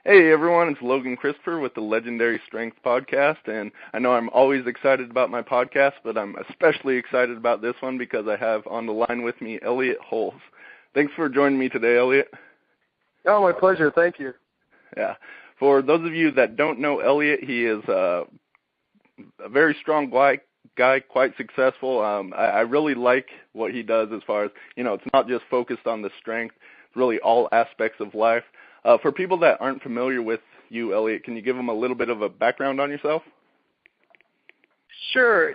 Hey everyone, it's Logan Christopher with the Legendary Strength Podcast, and I know I'm always excited about my podcast, but I'm especially excited about this one because I have on the line with me Elliott Hulse. Thanks for joining me today, Elliot. Oh, my pleasure. Thank you. Yeah. For those of you that don't know Elliot, he is a very strong guy, quite successful. I really like what he does as far as, it's not just focused on the strength, it's really all aspects of life. For people that aren't familiar with you, Elliot, can you give them a little bit of a background on yourself? Sure.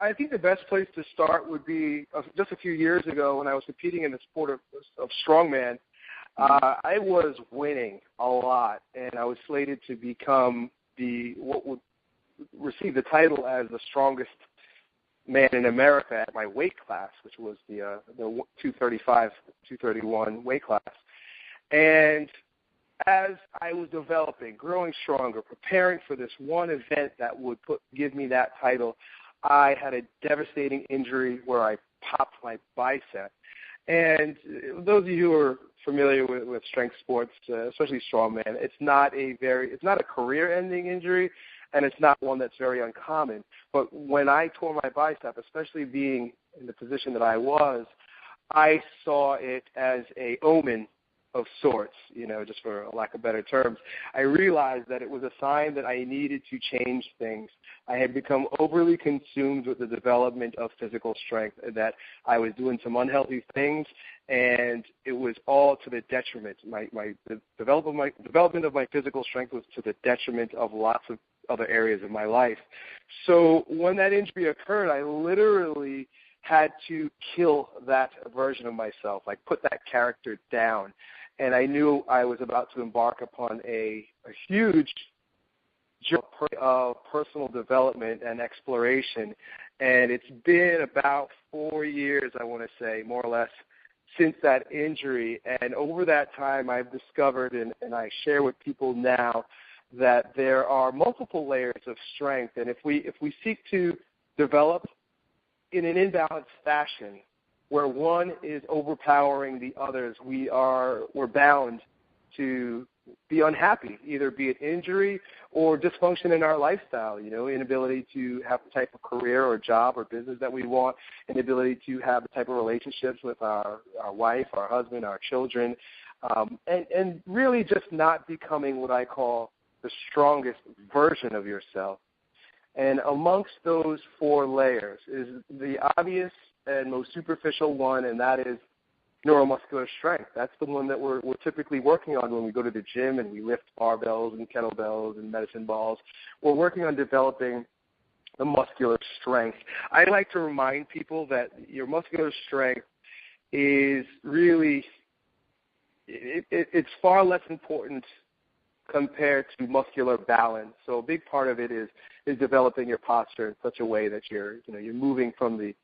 I think the best place to start would be just a few years ago when I was competing in the sport of strongman. I was winning a lot, and I was slated to become what would receive the title as the strongest man in America at my weight class, which was the 235, 231 weight class. And as I was developing, growing stronger, preparing for this one event that would give me that title, I had a devastating injury where I popped my bicep. And those of you who are familiar with strength sports, especially strongman, it's not a career-ending injury, and it's not one that's very uncommon. But when I tore my bicep, especially being in the position that I was, I saw it as an omen of sorts, just for lack of better terms. I realized that it was a sign that I needed to change things. I had become overly consumed with the development of physical strength, that I was doing some unhealthy things, and it was all to the detriment. The development of my physical strength was to the detriment of lots of other areas of my life. So when that injury occurred, I literally had to kill that version of myself, like put that character down. And I knew I was about to embark upon a huge journey of personal development and exploration. And it's been about 4 years, I want to say, more or less, since that injury. And over that time, I've discovered, and I share with people now, that there are multiple layers of strength. And if we seek to develop in an imbalanced fashion, where one is overpowering the others, we're bound to be unhappy, either be it injury or dysfunction in our lifestyle, inability to have the type of career or job or business that we want, inability to have the type of relationships with our wife, our husband, our children, and really just not becoming what I call the strongest version of yourself. And amongst those 4 layers is the obvious and most superficial one, and that is neuromuscular strength. That's the one that we're typically working on when we go to the gym and we lift barbells and kettlebells and medicine balls. We're working on developing the muscular strength. I like to remind people that your muscular strength is really, it's far less important compared to muscular balance. So a big part of it is developing your posture in such a way that you're moving from the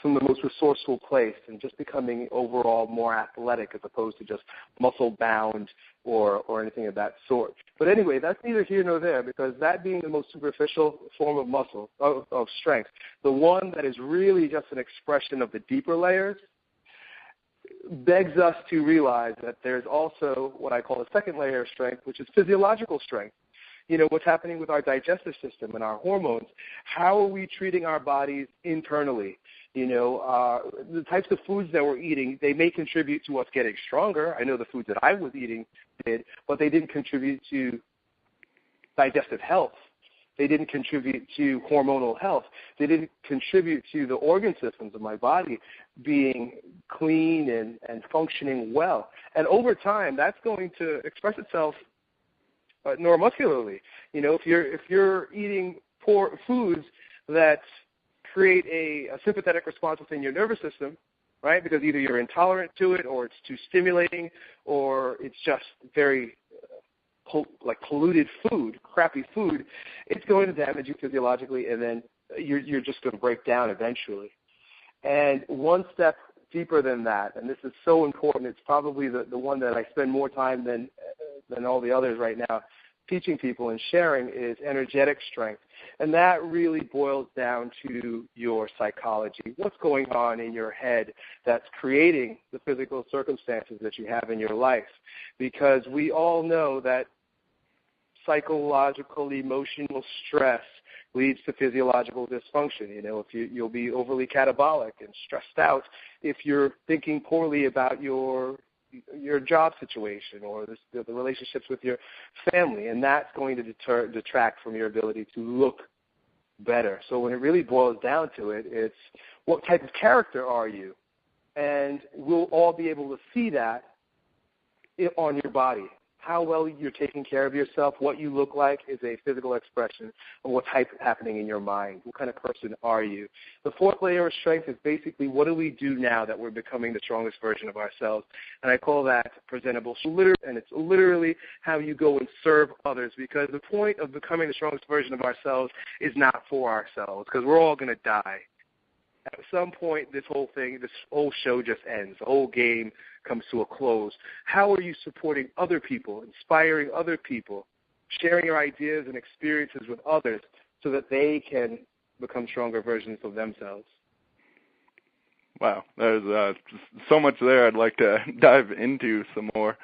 most resourceful place and just becoming overall more athletic as opposed to just muscle bound or anything of that sort. But anyway, that's neither here nor there, because that being the most superficial form of muscle, of strength, the one that is really just an expression of the deeper layers, begs us to realize that there's also what I call a second layer of strength, which is physiological strength. What's happening with our digestive system and our hormones. How are we treating our bodies internally? The types of foods that we're eating, they may contribute to us getting stronger. I know the foods that I was eating did, but they didn't contribute to digestive health. They didn't contribute to hormonal health. They didn't contribute to the organ systems of my body being clean and functioning well. And over time, that's going to express itself neuromuscularly. If you're eating poor foods that create a sympathetic response within your nervous system, right? Because either you're intolerant to it, or it's too stimulating, or it's just very polluted food, crappy food, it's going to damage you physiologically, and then you're just going to break down eventually. And one step deeper than that, and this is so important, it's probably the one that I spend more time than all the others right now teaching people and sharing, is energetic strength. And that really boils down to your psychology. What's going on in your head that's creating the physical circumstances that you have in your life? Because we all know that psychological, emotional stress leads to physiological dysfunction. You know, if you'll be overly catabolic and stressed out if you're thinking poorly about your job situation or the relationships with your family, and that's going to detract from your ability to look better. So when it really boils down to it, it's what type of character are you? And we'll all be able to see that on your body. How well you're taking care of yourself, what you look like is a physical expression of what's happening in your mind. What kind of person are you? The fourth layer of strength is basically what do we do now that we're becoming the strongest version of ourselves? And I call that presentable. And it's literally how you go and serve others, because the point of becoming the strongest version of ourselves is not for ourselves, because we're all going to die. At some point, this whole show just ends. The whole game comes to a close. How are you supporting other people, inspiring other people, sharing your ideas and experiences with others so that they can become stronger versions of themselves? Wow, there's so much there I'd like to dive into some more.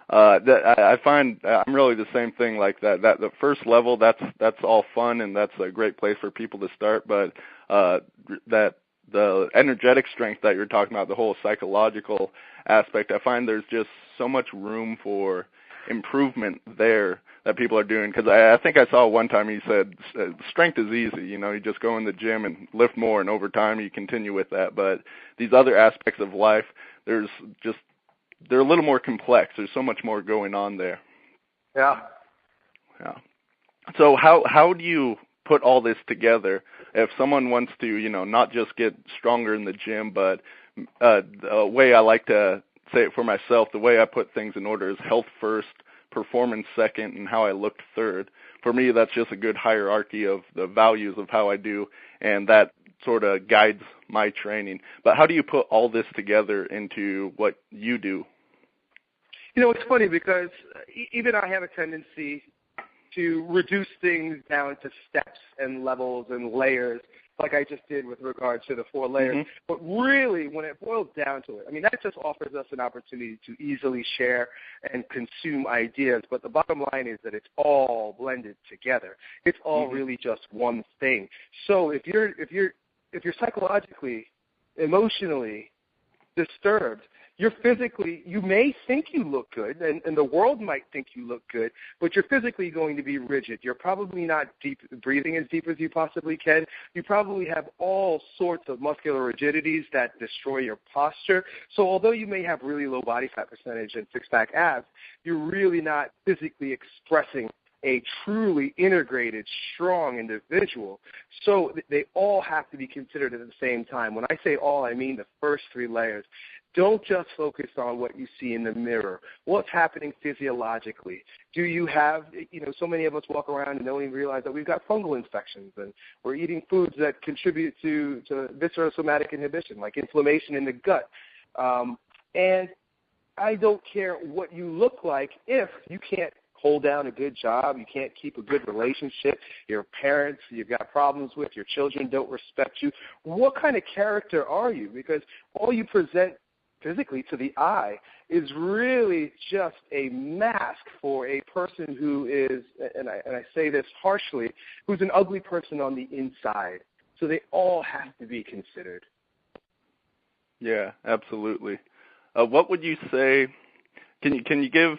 That I find I'm really the same thing like that. That the first level, that's all fun and that's a great place for people to start. But that the energetic strength that you're talking about, the whole psychological aspect, I find there's just so much room for improvement there that people are doing. Because I think I saw one time he said strength is easy. You know, you just go in the gym and lift more, and over time you continue with that. But these other aspects of life, they're a little more complex. There's so much more going on there. Yeah. So how do you put all this together if someone wants to, you know, not just get stronger in the gym, but the way I like to say it for myself, the way I put things in order is health first, performance second, and how I look third. For me, that's just a good hierarchy of the values of how I do, and that sort of guides my training. But how do you put all this together into what you do? You know, it's funny because even I have a tendency to reduce things down to steps and levels and layers, like I just did with regard to the 4 layers. Mm-hmm. But really, when it boils down to it, I mean, that just offers us an opportunity to easily share and consume ideas. But the bottom line is that it's all blended together. It's all really just one thing. So if you're psychologically, emotionally disturbed, you may think you look good, and the world might think you look good, but you're physically going to be rigid. You're probably not breathing as deep as you possibly can. You probably have all sorts of muscular rigidities that destroy your posture. So although you may have really low body fat percentage and six-pack abs, you're really not physically expressing a truly integrated, strong individual. So they all have to be considered at the same time. When I say all, I mean the first 3 layers. Don't just focus on what you see in the mirror. What's happening physiologically? Do you have, so many of us walk around and don't even realize that we've got fungal infections, and we're eating foods that contribute to viscerosomatic inhibition, like inflammation in the gut. And I don't care what you look like if you can't hold down a good job, you can't keep a good relationship, your parents you've got problems with, your children don't respect you. What kind of character are you? Because all you present physically to the eye is really just a mask for a person who is, and I say this harshly, who's an ugly person on the inside. So they all have to be considered. Yeah, absolutely. What would you say, can you give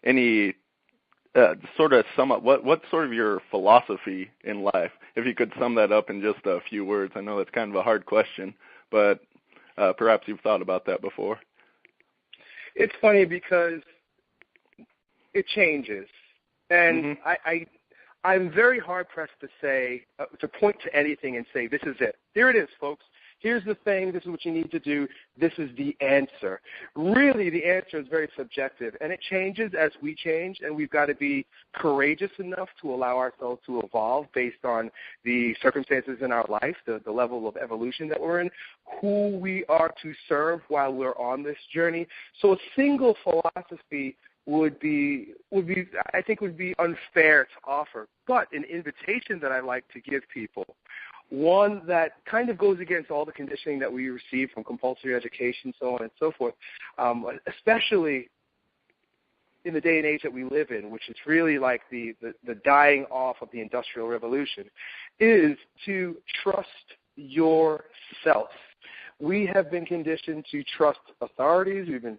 any sort of sum up, what's sort of your philosophy in life? If you could sum that up in just a few words. I know that's kind of a hard question, but perhaps you've thought about that before. It's funny because it changes. And I'm very hard-pressed to point to anything and say, this is it. Here it is, folks. Here's the thing. This is what you need to do. This is the answer. Really, the answer is very subjective, and it changes as we change, and we've got to be courageous enough to allow ourselves to evolve based on the circumstances in our life, the level of evolution that we're in, who we are to serve while we're on this journey. So a single philosophy would be unfair to offer, but an invitation that I like to give people, one that kind of goes against all the conditioning that we receive from compulsory education, so on and so forth, especially in the day and age that we live in, which is really like the dying off of the Industrial Revolution, is to trust yourself. We have been conditioned to trust authorities. We've been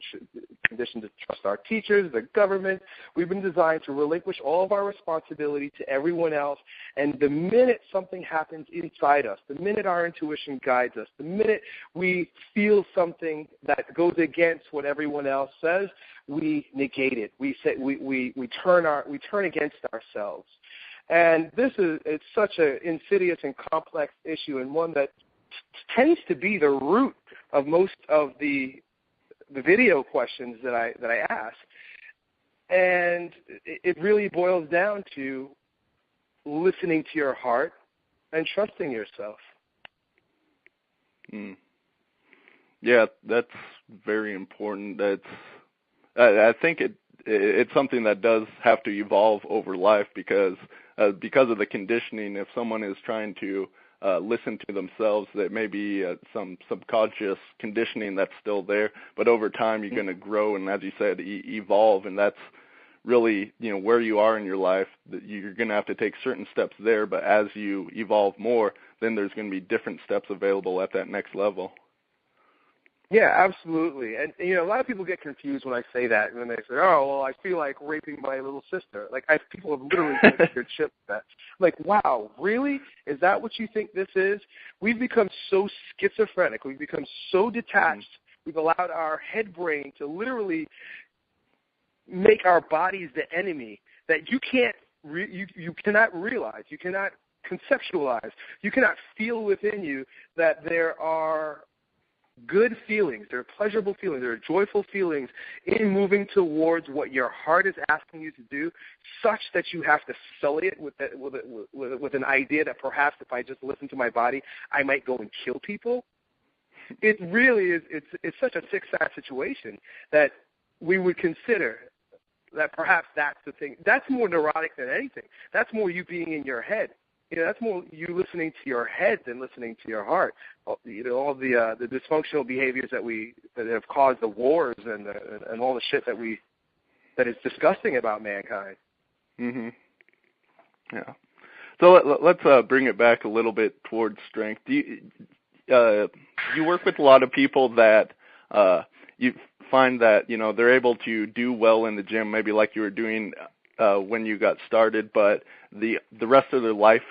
conditioned to trust our teachers, the government. We've been designed to relinquish all of our responsibility to everyone else. And the minute something happens inside us, the minute our intuition guides us, the minute we feel something that goes against what everyone else says, we negate it. We turn against ourselves. And it's such an insidious and complex issue, and one that tends to be the root of most of the video questions that I ask. And it really boils down to listening to your heart and trusting yourself. Yeah, that's very important. I think it's something that does have to evolve over life because of the conditioning. If someone is trying to listen to themselves, that may be some subconscious conditioning that's still there, but over time you're going to grow and, as you said, evolve, and that's really, where you are in your life. You're going to have to take certain steps there, but as you evolve more, then there's going to be different steps available at that next level. Yeah, absolutely. And, a lot of people get confused when I say that, and then they say, oh, well, I feel like raping my little sister. Like, people have literally taken their chip with that. Like, wow, really? Is that what you think this is? We've become so schizophrenic. We've become so detached. We've allowed our head brain to literally make our bodies the enemy that you can't, you cannot realize, you cannot conceptualize, you cannot feel within you that there are good feelings, there are pleasurable feelings, there are joyful feelings in moving towards what your heart is asking you to do, such that you have to sully it with an idea that perhaps if I just listen to my body, I might go and kill people. It really is, it's such a sick, sad situation that we would consider that perhaps that's the thing. That's more neurotic than anything. That's more you being in your head. That's more you listening to your head than listening to your heart. All the dysfunctional behaviors that have caused the wars and all the shit that is disgusting about mankind. Yeah. So let's bring it back a little bit towards strength. You work with a lot of people that you find that they're able to do well in the gym, maybe like you were doing when you got started, but the rest of their life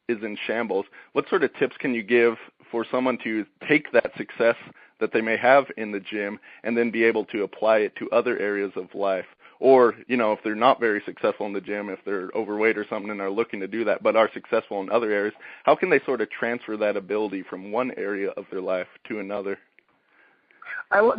is in shambles. What sort of tips can you give for someone to take that success that they may have in the gym and then be able to apply it to other areas of life? Or, if they're not very successful in the gym, if they're overweight or something and are looking to do that, but are successful in other areas, how can they sort of transfer that ability from one area of their life to another?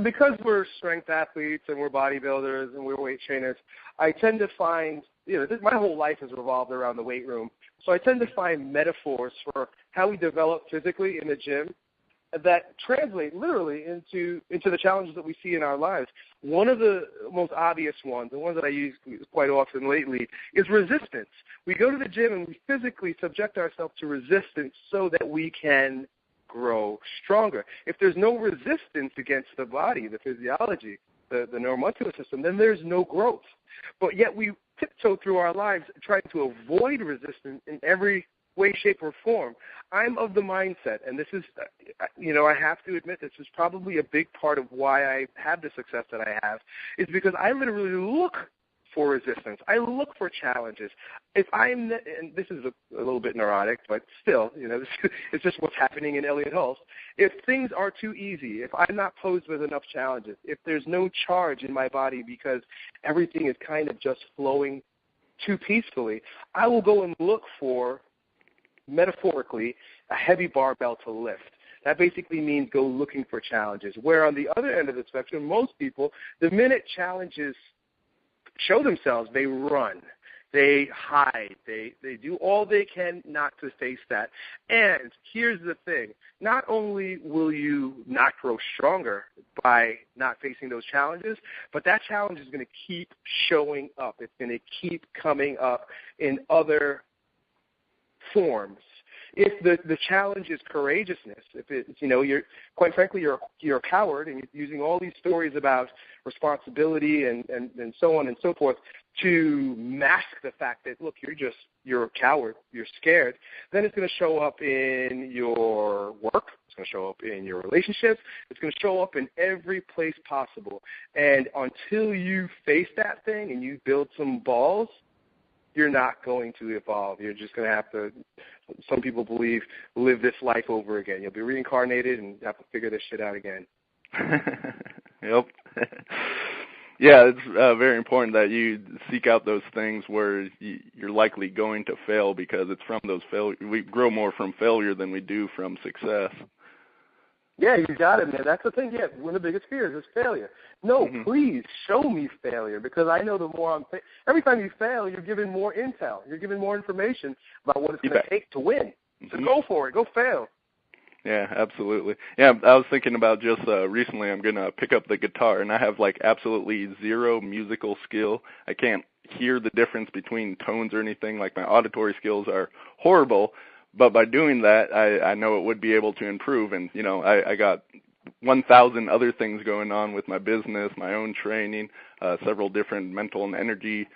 Because we're strength athletes and we're bodybuilders and we're weight trainers, I tend to find, my whole life has revolved around the weight room. So I tend to find metaphors for how we develop physically in the gym that translate literally into the challenges that we see in our lives. One of the most obvious ones, the one that I use quite often lately, is resistance. We go to the gym and we physically subject ourselves to resistance so that we can grow stronger. If there's no resistance against the body, the physiology, the neuromuscular system, then there's no growth. But yet we tiptoe through our lives trying to avoid resistance in every way, shape, or form. I'm of the mindset, and this is, I have to admit this is probably a big part of why I have the success that I have, is because I literally look for resistance. I look for challenges. If I'm, and this is a little bit neurotic, but still, it's just what's happening in Elliott Hulse. If things are too easy, if I'm not posed with enough challenges, if there's no charge in my body because everything is kind of just flowing too peacefully, I will go and look for, metaphorically, a heavy barbell to lift. That basically means go looking for challenges. Where on the other end of the spectrum, most people, the minute challenges show themselves, they run, they hide, they do all they can not to face that. And here's the thing, not only will you not grow stronger by not facing those challenges, but that challenge is going to keep showing up. It's going to keep coming up in other forms. If the challenge is courageousness, if it's, you're quite frankly you're a coward and you're using all these stories about responsibility and so on and so forth to mask the fact that, look, you're a coward, you're scared, then it's going to show up in your work, it's going to show up in your relationships, it's going to show up in every place possible. And until you face that thing and you build some balls, you're not going to evolve. You're just going to have to, some people believe, live this life over again. You'll be reincarnated and have to figure this shit out again. Yep. Yeah, it's very important that you seek out those things where you're likely going to fail, because it's from those failures. We grow more from failure than we do from success. Yeah, you got it, man. That's the thing. Yeah, one of the biggest fears is failure. No, please show me failure, because I know the more every time you fail, you're given more intel. You're given more information about what it's going to take to win. So go for it. Go fail. Yeah, absolutely. Yeah, I was thinking about just recently I'm going to pick up the guitar, and I have like absolutely zero musical skill. I can't hear the difference between tones or anything. Like my auditory skills are horrible. But by doing that, I know it would be able to improve. And, I got 1,000 other things going on with my business, my own training, several different mental and energy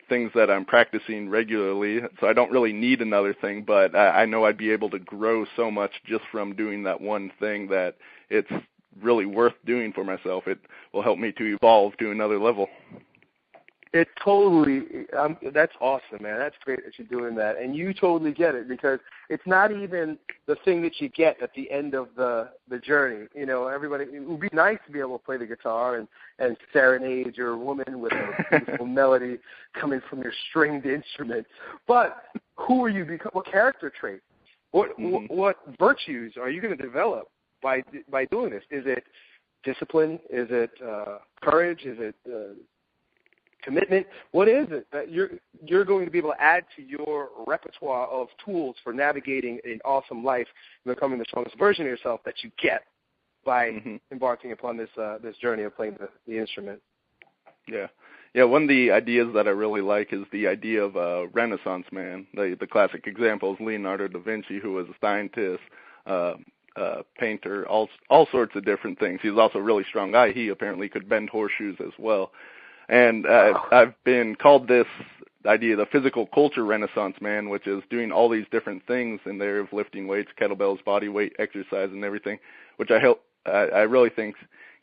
things that I'm practicing regularly. So I don't really need another thing, but I know I'd be able to grow so much just from doing that one thing that it's really worth doing for myself. It will help me to evolve to another level. It totally, that's awesome, man. That's great that you're doing that. And you totally get it, because it's not even the thing that you get at the end of the journey. Everybody, it would be nice to be able to play the guitar and serenade your woman with a beautiful melody coming from your stringed instrument. But who are you become? What character trait? What virtues are you going to develop by doing this? Is it discipline? Is it courage? Is it commitment? What is it that you're going to be able to add to your repertoire of tools for navigating an awesome life and becoming the strongest version of yourself that you get by embarking upon this journey of playing the instrument? Yeah. Yeah, one of the ideas that I really like is the idea of a Renaissance man. The classic example is Leonardo da Vinci, who was a scientist, painter, all sorts of different things. He was also a really strong guy. He apparently could bend horseshoes as well. And I've been called this idea the physical culture Renaissance man, which is doing all these different things in there of lifting weights, kettlebells, body weight, exercise, and everything, which I really think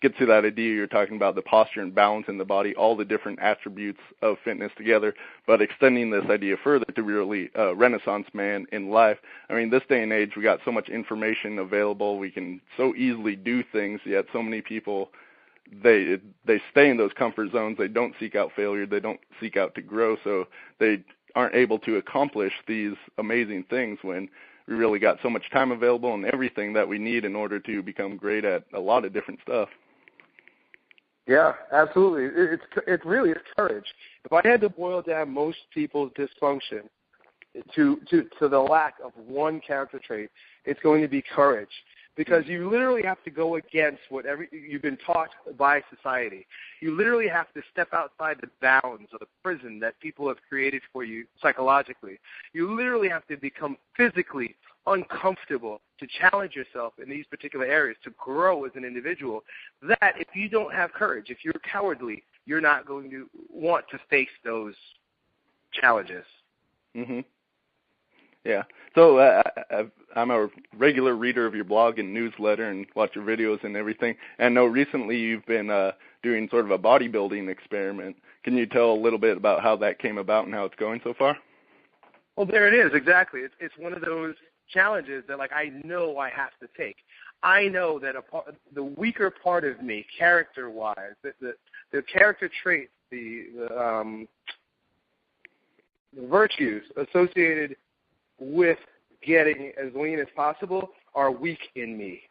gets to that idea you're talking about, the posture and balance in the body, all the different attributes of fitness together, but extending this idea further to really a Renaissance man in life. I mean, this day and age, we got so much information available. We can so easily do things, yet so many people, they stay in those comfort zones. They don't seek out failure. They don't seek out to grow, so they aren't able to accomplish these amazing things when we really got so much time available and everything that we need in order to become great at a lot of different stuff. Yeah, absolutely. It really is courage. If I had to boil down most people's dysfunction to the lack of one character trait, it's going to be courage. Because you literally have to go against whatever you've been taught by society. You literally have to step outside the bounds of the prison that people have created for you psychologically. You literally have to become physically uncomfortable to challenge yourself in these particular areas, to grow as an individual. That if you don't have courage, if you're cowardly, you're not going to want to face those challenges. Mm-hmm. Yeah. So I'm a regular reader of your blog and newsletter and watch your videos and everything. And I know recently you've been doing sort of a bodybuilding experiment. Can you tell a little bit about how that came about and how it's going so far? Well, there it is. Exactly. It's one of those challenges that, like, I know I have to take. I know that the weaker part of me, character-wise, the character traits, the virtues associated with getting as lean as possible are weak in me.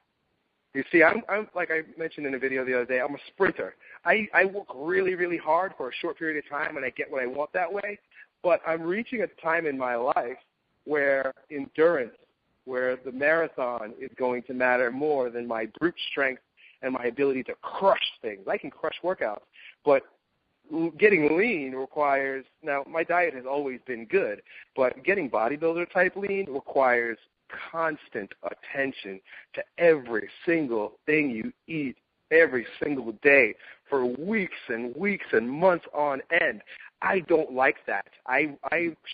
You see, I'm like I mentioned in a video the other day, I'm a sprinter. I work really, really hard for a short period of time and I get what I want that way, but I'm reaching a time in my life where endurance, where the marathon is going to matter more than my brute strength and my ability to crush things. I can crush workouts, but getting lean requires, now my diet has always been good, but getting bodybuilder type lean requires constant attention to every single thing you eat every single day for weeks and weeks and months on end. I don't like that. I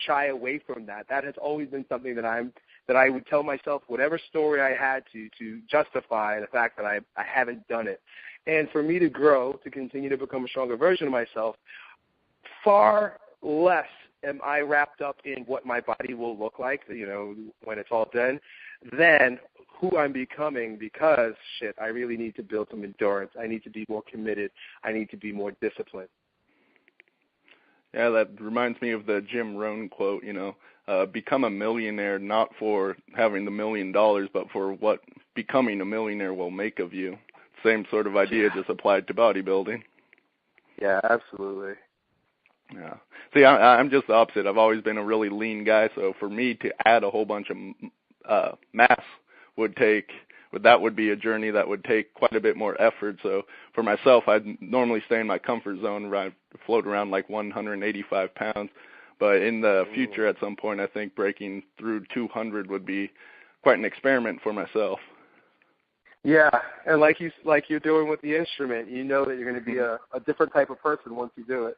shy away from that. That has always been something that I would tell myself whatever story I had to justify the fact that I haven't done it. And for me to grow, to continue to become a stronger version of myself, far less am I wrapped up in what my body will look like, when it's all done, than who I'm becoming, because, I really need to build some endurance. I need to be more committed. I need to be more disciplined. Yeah, that reminds me of the Jim Rohn quote, become a millionaire not for having the $1 million, but for what becoming a millionaire will make of you. Same sort of idea, just applied to bodybuilding. Yeah, absolutely. Yeah. See, I'm just the opposite. I've always been a really lean guy, so for me to add a whole bunch of mass would be a journey that would take quite a bit more effort. So for myself, I'd normally stay in my comfort zone, float around like 185 pounds. But in the future, at some point, I think breaking through 200 would be quite an experiment for myself. Yeah, and like you're doing with the instrument, you know that you're going to be a different type of person once you do it.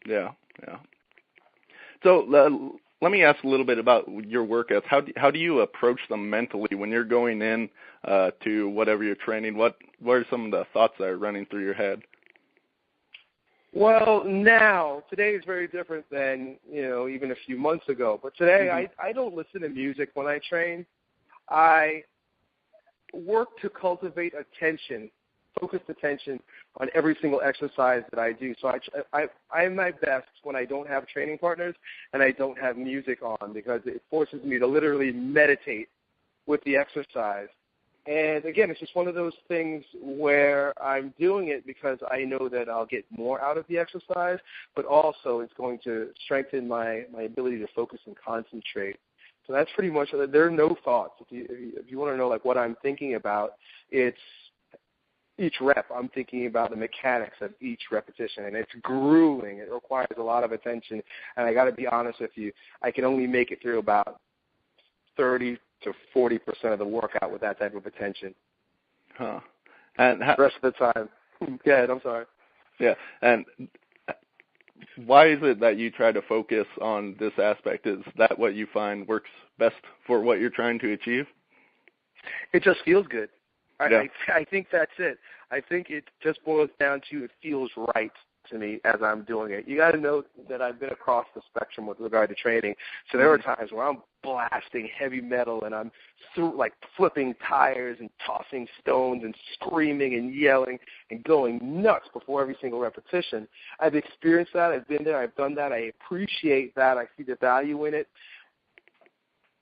Yeah. So let me ask a little bit about your workouts. How do you approach them mentally when you're going in to whatever you're training? What are some of the thoughts that are running through your head? Well, today is very different than, even a few months ago. But today I don't listen to music when I train. I work to cultivate focused attention on every single exercise that I do. So I'm my best when I don't have training partners and I don't have music on, because it forces me to literally meditate with the exercise. And again, it's just one of those things where I'm doing it because I know that I'll get more out of the exercise, but also it's going to strengthen my ability to focus and concentrate. So that's pretty much, there are no thoughts. If you want to know like what I'm thinking about, it's each rep. I'm thinking about the mechanics of each repetition, and it's grueling. It requires a lot of attention, and I got to be honest with you, I can only make it through about 30 to 40% of the workout with that type of attention. Huh. And the rest of the time, go ahead, I'm sorry. Yeah, and why is it that you try to focus on this aspect? Is that what you find works best for what you're trying to achieve? It just feels good. Yeah. I think that's it. I think it just boils down to it feels right to me as I'm doing it. You got to know that I've been across the spectrum with regard to training. So there are times where I'm blasting heavy metal and I'm flipping tires and tossing stones and screaming and yelling and going nuts before every single repetition. I've experienced that. I've been there. I've done that. I appreciate that. I see the value in it.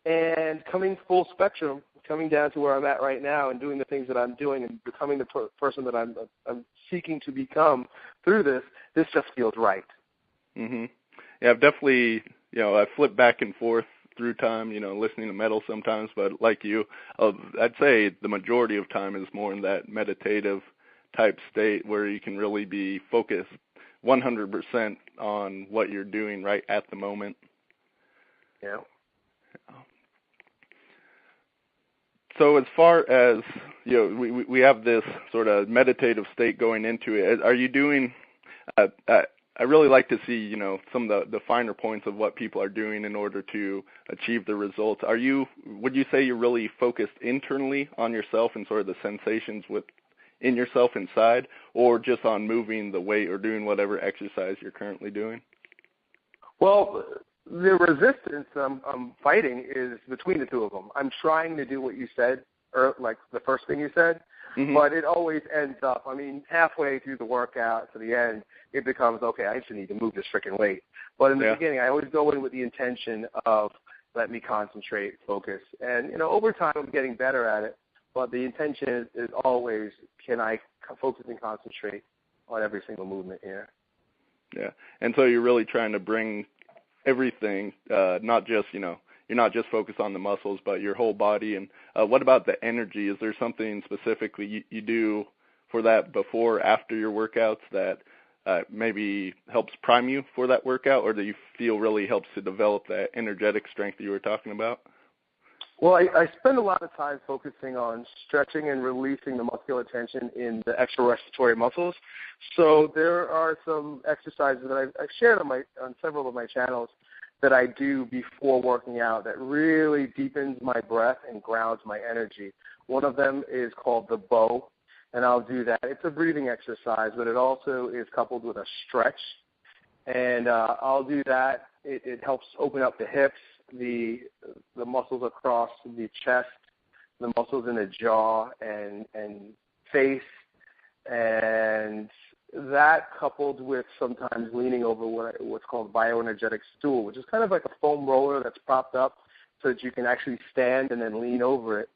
And coming full spectrum, coming down to where I'm at right now and doing the things that I'm doing and becoming the person that I'm seeking to become through this just feels right. Mhm. Yeah, I've definitely, I flip back and forth through time, listening to metal sometimes, but like you, I'd say the majority of time is more in that meditative type state where you can really be focused 100% on what you're doing right at the moment. Yeah. So as far as, we have this sort of meditative state going into it. Are you doing, I really like to see, some of the finer points of what people are doing in order to achieve the results. Would you say you're really focused internally on yourself and sort of the sensations in yourself inside, or just on moving the weight or doing whatever exercise you're currently doing? Well, the resistance I'm fighting is between the two of them. I'm trying to do what you said, or like the first thing you said, but it always ends up, halfway through the workout to the end, it becomes, okay, I just need to move this freaking weight. But in the beginning, I always go in with the intention of let me concentrate, focus. And, over time, I'm getting better at it, but the intention is always, can I focus and concentrate on every single movement here? Yeah, and so you're really trying to bring everything, not just, you're not just focused on the muscles, but your whole body. And what about the energy? Is there something specifically you do for that before, after your workouts that maybe helps prime you for that workout, or do you feel really helps to develop that energetic strength you were talking about? Well, I spend a lot of time focusing on stretching and releasing the muscular tension in the extra respiratory muscles. So there are some exercises that I've shared on several of my channels that I do before working out that really deepens my breath and grounds my energy. One of them is called the bow, and I'll do that. It's a breathing exercise, but it also is coupled with a stretch, and I'll do that. It helps open up the hips, the muscles across the chest, the muscles in the jaw and face, and that coupled with sometimes leaning over what's called bioenergetic stool, which is kind of like a foam roller that's propped up so that you can actually stand and then lean over it,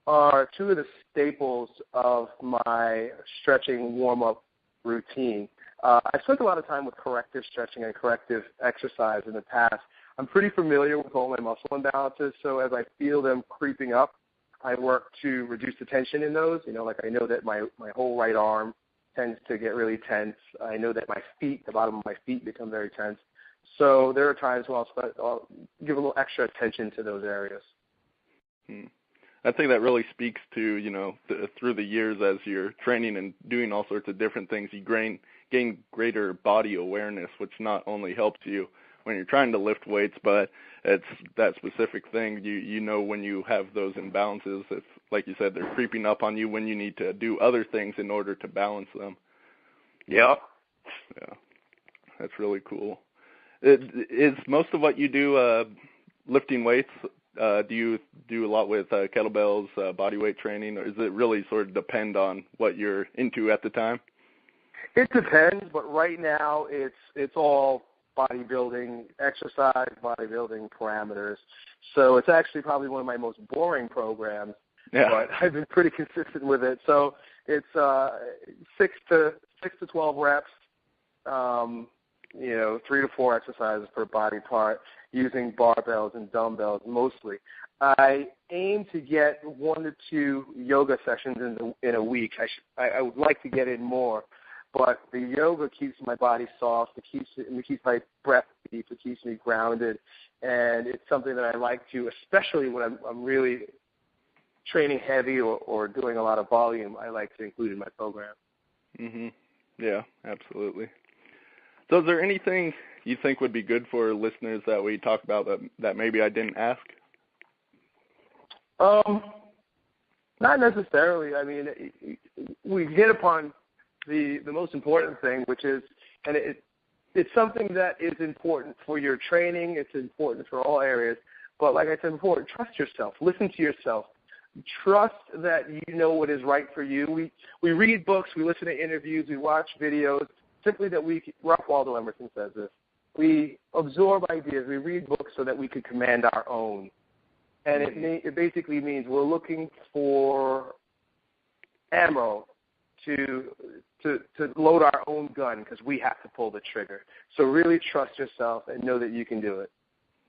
are two of the staples of my stretching warm-up routine. I spent a lot of time with corrective stretching and corrective exercise in the past. I'm pretty familiar with all my muscle imbalances, so as I feel them creeping up, I work to reduce the tension in those. Like I know that my whole right arm tends to get really tense. I know that my feet, the bottom of my feet, become very tense. So there are times where I'll give a little extra attention to those areas. I think that really speaks to, through the years as you're training and doing all sorts of different things, you gain greater body awareness, which not only helps you when you're trying to lift weights, but it's that specific thing. You know when you have those imbalances, it's like you said, they're creeping up on you when you need to do other things in order to balance them. Yep. Yeah. That's really cool. Is most of what you do lifting weights? Do you do a lot with kettlebells, body weight training, or does it really sort of depend on what you're into at the time? It depends, but right now it's all bodybuilding exercise, bodybuilding parameters. So it's actually probably one of my most boring programs, but I've been pretty consistent with it. So it's 6 to 12 reps, 3 to 4 exercises per body part using barbells and dumbbells mostly. I aim to get 1 to 2 yoga sessions in a week. I would like to get in more. But the yoga keeps my body soft. It keeps my breath deep. It keeps me grounded, and it's something that I like to, especially when I'm really training heavy or doing a lot of volume. I like to include in my program. Yeah, absolutely. So, is there anything you think would be good for listeners that we talk about that maybe I didn't ask? Not necessarily. I mean, we hit upon the most important thing, which is, and it's something that is important for your training. It's important for all areas. But like I said before, trust yourself. Listen to yourself. Trust that you know what is right for you. We read books. We listen to interviews. We watch videos. Simply that Ralph Waldo Emerson says this. We absorb ideas. We read books so that we could command our own. And it basically means we're looking for ammo to load our own gun because we have to pull the trigger. So really trust yourself and know that you can do it.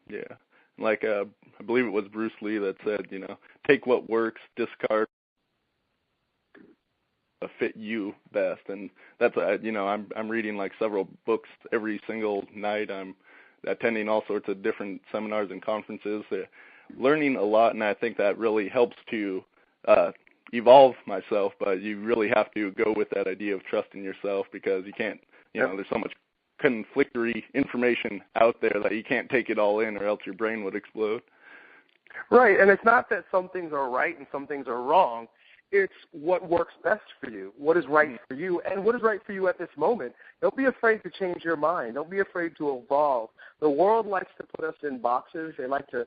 Yeah. Like I believe it was Bruce Lee that said, take what works, discard fit you best. And that's, I'm reading like several books every single night. I'm attending all sorts of different seminars and conferences, learning a lot, and I think that really helps to evolve myself, but you really have to go with that idea of trusting yourself because you can't, there's so much conflictory information out there that you can't take it all in or else your brain would explode. Right, and it's not that some things are right and some things are wrong. It's what works best for you, what is right for you, and what is right for you at this moment. Don't be afraid to change your mind. Don't be afraid to evolve. The world likes to put us in boxes. They like to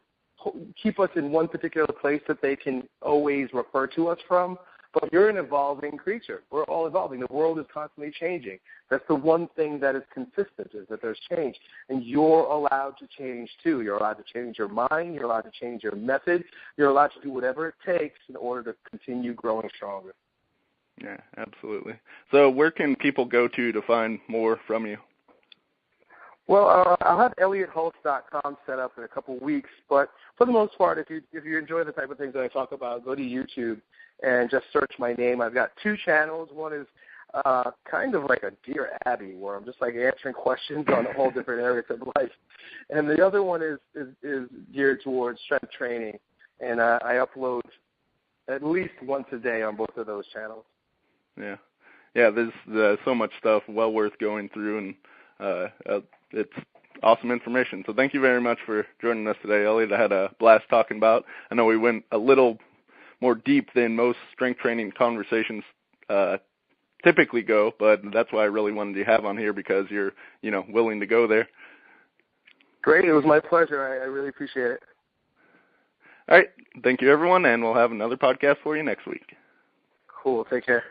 keep us in one particular place that they can always refer to us from. But you're an evolving creature. We're all evolving. The world is constantly changing. That's the one thing that is consistent, is that there's change. And you're allowed to change, too. You're allowed to change your mind. You're allowed to change your method. You're allowed to do whatever it takes in order to continue growing stronger. Yeah, absolutely. So where can people go to find more from you? Well, I'll have ElliottHulse.com set up in a couple of weeks. But for the most part, if you enjoy the type of things that I talk about, go to YouTube and just search my name. I've got 2 channels. One is kind of like a Dear Abby, where I'm just like answering questions on all different areas of life. And the other one is geared towards strength training, and I upload at least once a day on both of those channels. Yeah. Yeah, there's so much stuff well worth going through, and it's awesome information. So thank you very much for joining us today, Elliot. I had a blast talking about. I know we went a little more deep than most strength training conversations typically go, but that's why I really wanted to have on here, because you're, willing to go there. Great. It was my pleasure. I really appreciate it. All right. Thank you, everyone, and we'll have another podcast for you next week. Cool. Take care.